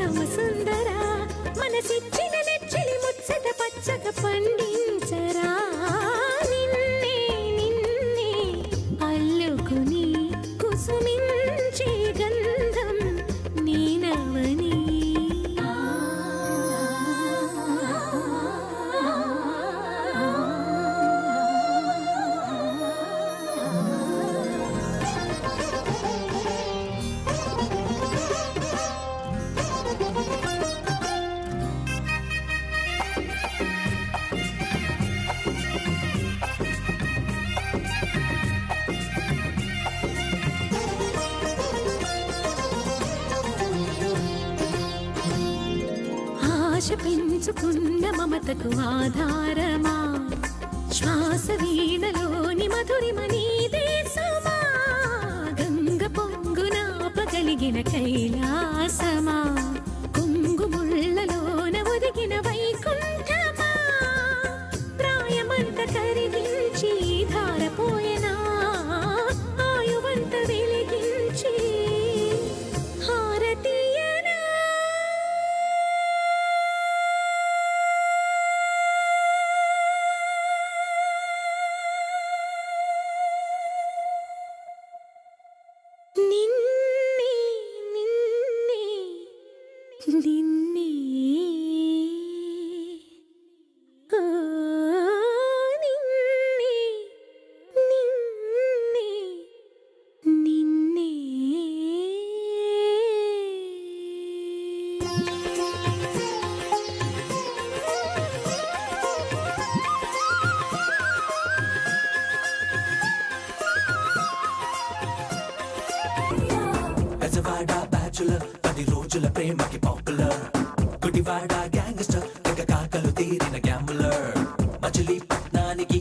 శ్యామ సుందర మనసిచ్చిన నెచ్చిలి ముచ్చట పచ్చక పండించరా నిన్నే నిన్నే అల్లుకుని కుసుమించే గంధం నేనవని ఆశ పెంచుకున్న మమతకు ఆధారమా శ్వాస వీణలోని మధురిమ నీదే సుమా గంగ పొంగున పగలిగిన కైలాసమా కొంగు ముళ్ళలోన ఒదిగిన వైకుంఠమా ప్రాయమంత కరిగించి ధారపోయనా ఆయువంత వెలిగించి హారతీయనా నిన్నే నిన్నే నిన్నే ఓ నిన్నే నిన్నే నిన్నే Ezavada bachelor, 10 రోజుల ప్రేమకి పాపులర్ గుడివాడ గ్యాంగ్స్టర్ తెగ కాకలు తీరిన గ్యాంబులర్ మచిలీపట్నానికి